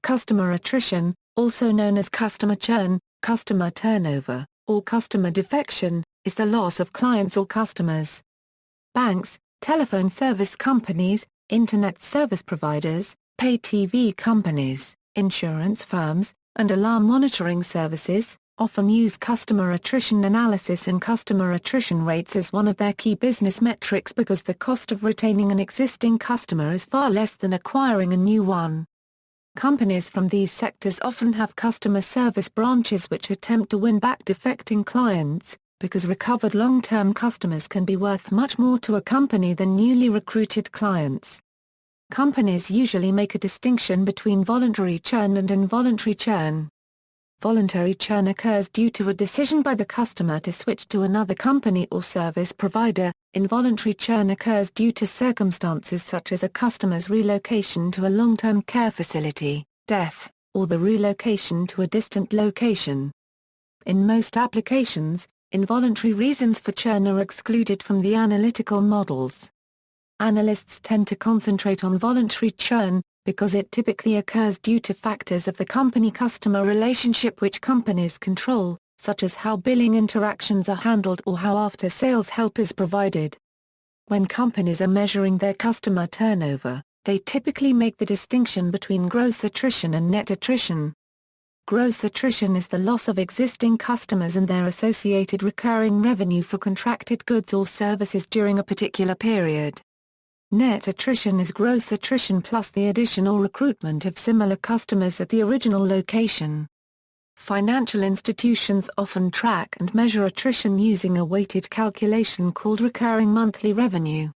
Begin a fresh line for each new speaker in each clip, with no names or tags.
Customer attrition, also known as customer churn, customer turnover, or customer defection, is the loss of clients or customers. Banks, telephone service companies, internet service providers, pay TV companies, insurance firms, and alarm monitoring services, often use customer attrition analysis and customer attrition rates as one of their key business metrics because the cost of retaining an existing customer is far less than acquiring a new one. Companies from these sectors often have customer service branches which attempt to win back defecting clients, because recovered long-term customers can be worth much more to a company than newly recruited clients. Companies usually make a distinction between voluntary churn and involuntary churn. Voluntary churn occurs due to a decision by the customer to switch to another company or service provider. Involuntary churn occurs due to circumstances such as a customer's relocation to a long-term care facility, death, or the relocation to a distant location. In most applications, involuntary reasons for churn are excluded from the analytical models. Analysts tend to concentrate on voluntary churn, because it typically occurs due to factors of the company-customer relationship which companies control, such as how billing interactions are handled or how after-sales help is provided. When companies are measuring their customer turnover, they typically make the distinction between gross attrition and net attrition. Gross attrition is the loss of existing customers and their associated recurring revenue for contracted goods or services during a particular period. Net attrition is gross attrition plus the addition or recruitment of similar customers at the original location. Financial institutions often track and measure attrition using a weighted calculation called recurring monthly revenue.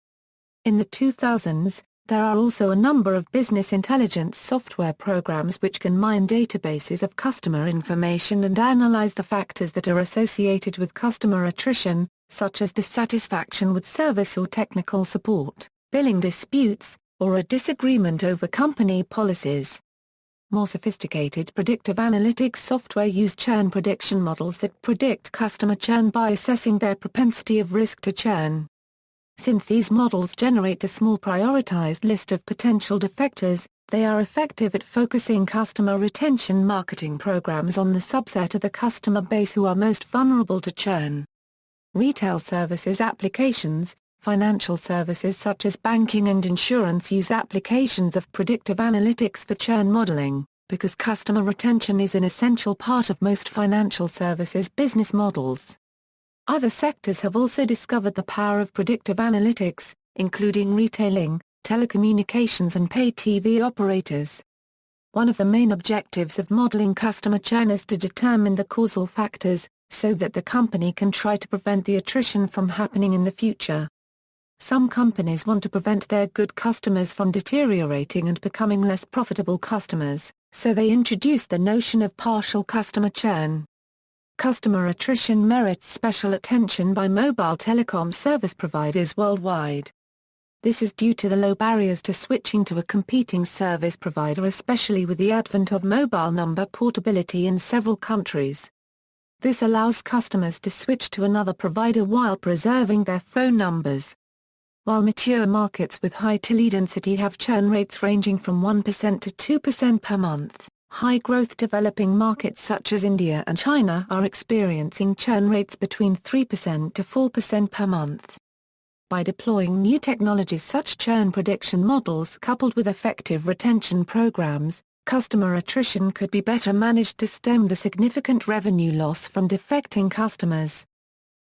In the 2000s, there are also a number of business intelligence software programs which can mine databases of customer information and analyze the factors that are associated with customer attrition, such as dissatisfaction with service or technical support, billing disputes, or a disagreement over company policies. More sophisticated predictive analytics software use churn prediction models that predict customer churn by assessing their propensity of risk to churn. Since these models generate a small prioritized list of potential defectors, they are effective at focusing customer retention marketing programs on the subset of the customer base who are most vulnerable to churn. Retail services applications, financial services such as banking and insurance use applications of predictive analytics for churn modeling, because customer retention is an essential part of most financial services business models. Other sectors have also discovered the power of predictive analytics, including retailing, telecommunications and pay TV operators. One of the main objectives of modeling customer churn is to determine the causal factors, so that the company can try to prevent the attrition from happening in the future. Some companies want to prevent their good customers from deteriorating and becoming less profitable customers, so they introduce the notion of partial customer churn. Customer attrition merits special attention by mobile telecom service providers worldwide. This is due to the low barriers to switching to a competing service provider, especially with the advent of mobile number portability in several countries. This allows customers to switch to another provider while preserving their phone numbers. While mature markets with high teledensity have churn rates ranging from 1% to 2% per month, high-growth developing markets such as India and China are experiencing churn rates between 3% to 4% per month. By deploying new technologies such as churn prediction models coupled with effective retention programs, customer attrition could be better managed to stem the significant revenue loss from defecting customers.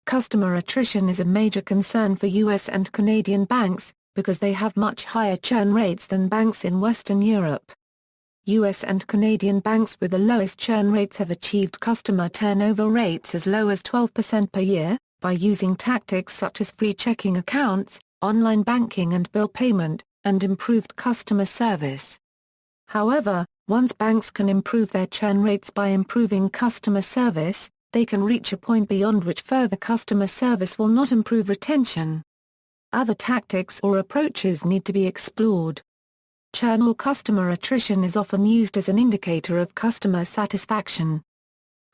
Customer attrition is a major concern for US and Canadian banks, because they have much higher churn rates than banks in Western Europe. US and Canadian banks with the lowest churn rates have achieved customer turnover rates as low as 12% per year, by using tactics such as free checking accounts, online banking and bill payment, and improved customer service. However, once banks can improve their churn rates by improving customer service, they can reach a point beyond which further customer service will not improve retention. Other tactics or approaches need to be explored. Churn or customer attrition is often used as an indicator of customer satisfaction.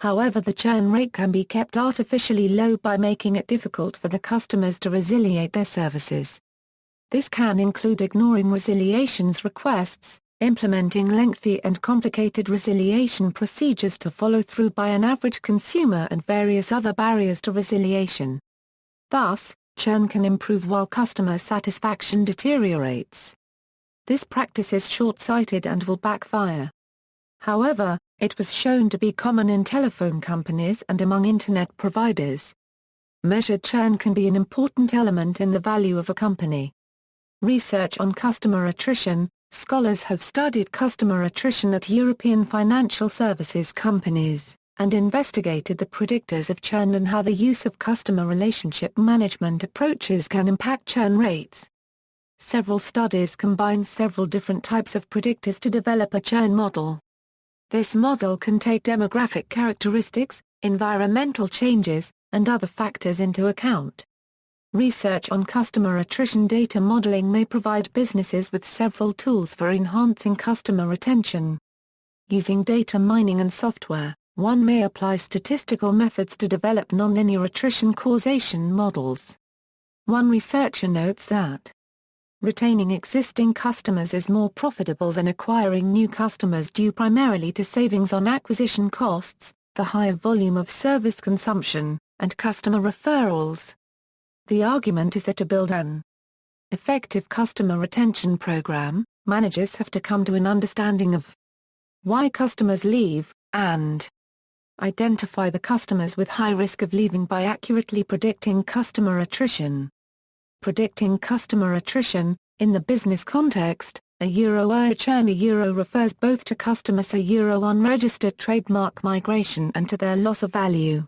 However, the churn rate can be kept artificially low by making it difficult for the customers to resiliate their services. This can include ignoring resiliations requests, implementing lengthy and complicated resiliation procedures to follow through by an average consumer and various other barriers to resiliation. Thus, churn can improve while customer satisfaction deteriorates. This practice is short-sighted and will backfire. However, it was shown to be common in telephone companies and among Internet providers. Measured churn can be an important element in the value of a company. Research on customer attrition. Scholars have studied customer attrition at European financial services companies, and investigated the predictors of churn and how the use of customer relationship management approaches can impact churn rates. Several studies combine several different types of predictors to develop a churn model. This model can take demographic characteristics, environmental changes, and other factors into account. Research on customer attrition data modeling may provide businesses with several tools for enhancing customer retention. Using data mining and software, one may apply statistical methods to develop nonlinear attrition causation models. One researcher notes that retaining existing customers is more profitable than acquiring new customers due primarily to savings on acquisition costs, the higher volume of service consumption, and customer referrals. The argument is that to build an effective customer retention program, managers have to come to an understanding of why customers leave, and identify the customers with high risk of leaving by accurately predicting customer attrition. Predicting customer attrition. In the business context, a churn refers both to customers' unregistered trademark migration and to their loss of value.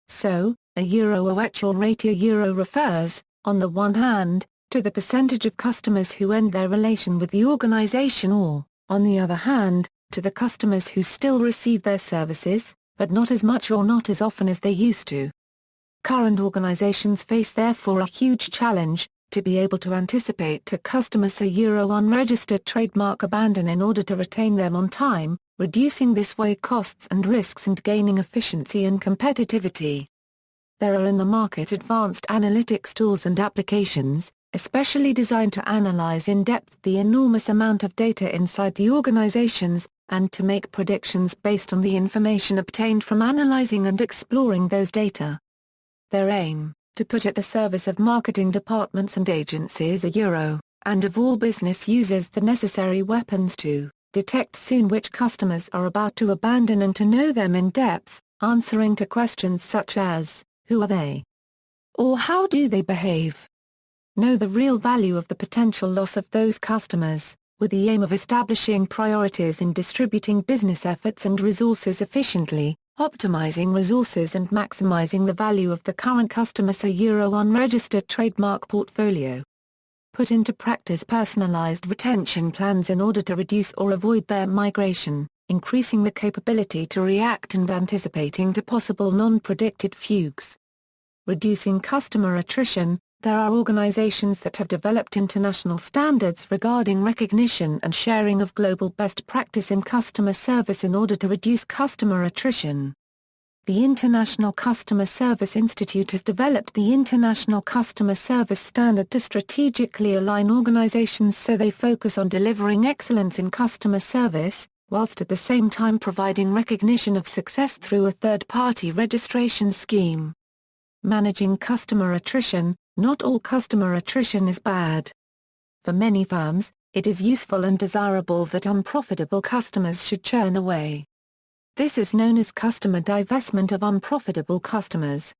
So, a actual rate refers, on the one hand, to the percentage of customers who end their relation with the organization or, on the other hand, to the customers who still receive their services, but not as much or not as often as they used to. Current organizations face therefore a huge challenge, to be able to anticipate to customers unregistered trademark abandon in order to retain them on time, reducing this way costs and risks and gaining efficiency and competitivity. There are in the market advanced analytics tools and applications, especially designed to analyze in depth the enormous amount of data inside the organizations, and to make predictions based on the information obtained from analyzing and exploring those data. Their aim, to put at the service of marketing departments and agencies and of all business users the necessary weapons to detect soon which customers are about to abandon and to know them in depth, answering to questions such as, who are they? Or how do they behave? Know the real value of the potential loss of those customers, with the aim of establishing priorities in distributing business efforts and resources efficiently, optimizing resources and maximizing the value of the current customer's unregistered trademark portfolio. Put into practice personalized retention plans in order to reduce or avoid their migration, increasing the capability to react and anticipating to possible non-predicted fugues. Reducing customer attrition. There are organizations that have developed international standards regarding recognition and sharing of global best practice in customer service in order to reduce customer attrition. The International Customer Service Institute has developed the International Customer Service Standard to strategically align organizations so they focus on delivering excellence in customer service, whilst at the same time providing recognition of success through a third-party registration scheme. Managing customer attrition. Not all customer attrition is bad. For many firms, it is useful and desirable that unprofitable customers should churn away. This is known as customer divestment of unprofitable customers.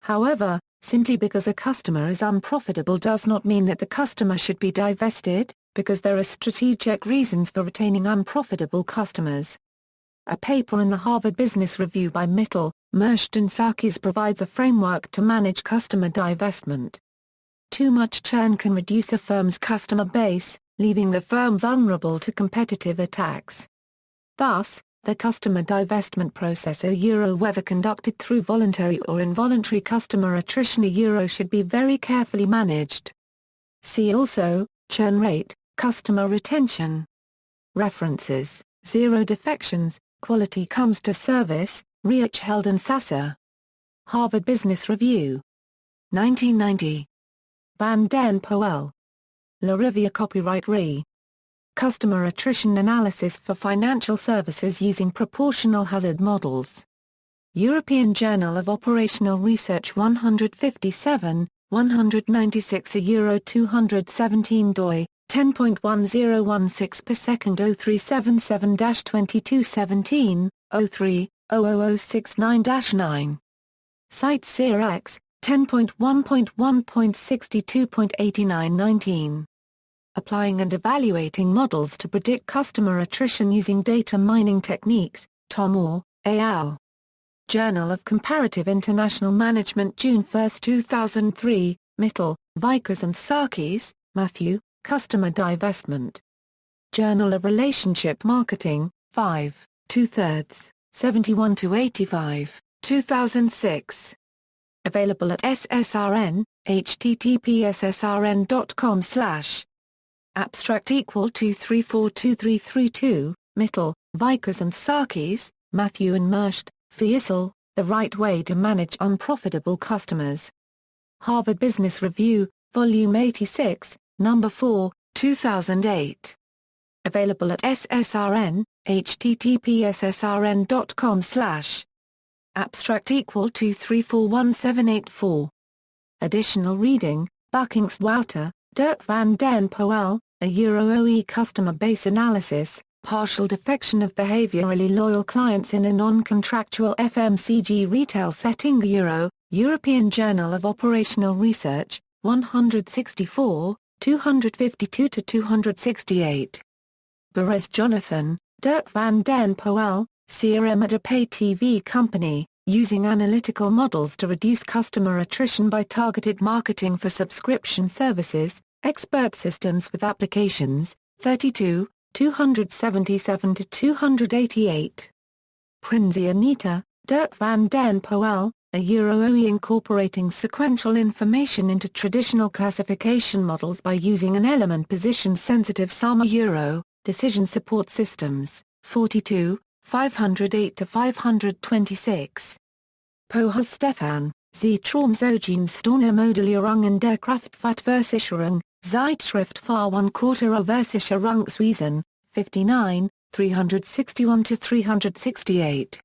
However, simply because a customer is unprofitable does not mean that the customer should be divested, because there are strategic reasons for retaining unprofitable customers. A paper in the Harvard Business Review by Mittal, Merschd and Sarkis provides a framework to manage customer divestment. Too much churn can reduce a firm's customer base, leaving the firm vulnerable to competitive attacks. Thus, the customer divestment process whether conducted through voluntary or involuntary customer attrition should be very carefully managed. See also, churn rate, customer retention. References, Zero Defections, Quality Comes to Service, Reichheld and Sasser. Harvard Business Review. 1990. Van den Poel. La Riviere Copyright Re. Customer Attrition Analysis for Financial Services using Proportional Hazard Models. European Journal of Operational Research 157, 196 Euro 217 doi, 10.1016 per second 0377-2217, 03-00069-9. Site CIRX, 10.1.1.62.8919. Applying and Evaluating Models to Predict Customer Attrition Using Data Mining Techniques, Tom Orr, al. Journal of Comparative International Management June 1, 2003, Mittal, Vickers and Sarkis, Matthew, Customer Divestment. Journal of Relationship Marketing, 5, 2/3, 71-85, 2006. Available at SSRN, https://srn.com/. Abstract equal to 342332, Mittal, Vickers and Sarkis, Matthew and Mersht, Fiesel, The Right Way to Manage Unprofitable Customers. Harvard Business Review, Volume 86, Number 4, 2008. Available at SSRN, https://srn.com/. Abstract equal to 341784. Additional reading, Bucking's Wouter, Dirk van den Poel, a Euro-OE Customer Base Analysis, Partial Defection of Behaviorally Loyal Clients in a Non-Contractual FMCG Retail Setting European Journal of Operational Research, 164, 252-268. Perez Jonathan, Dirk van den Poel, CRM at a pay TV company, using analytical models to reduce customer attrition by targeted marketing for subscription services, expert systems with applications, 32, 277-288. Prinzi Anita, Dirk van den Poel, a Euro-OE incorporating sequential information into traditional classification models by using an element position-sensitive SAMA Euro, decision support systems, 42, 508-526. Pohal Stefan, Sie Traumzogene der Kraftfahrtversicherung, Zeitschrift für Versicherungswesen, 59, 361-368.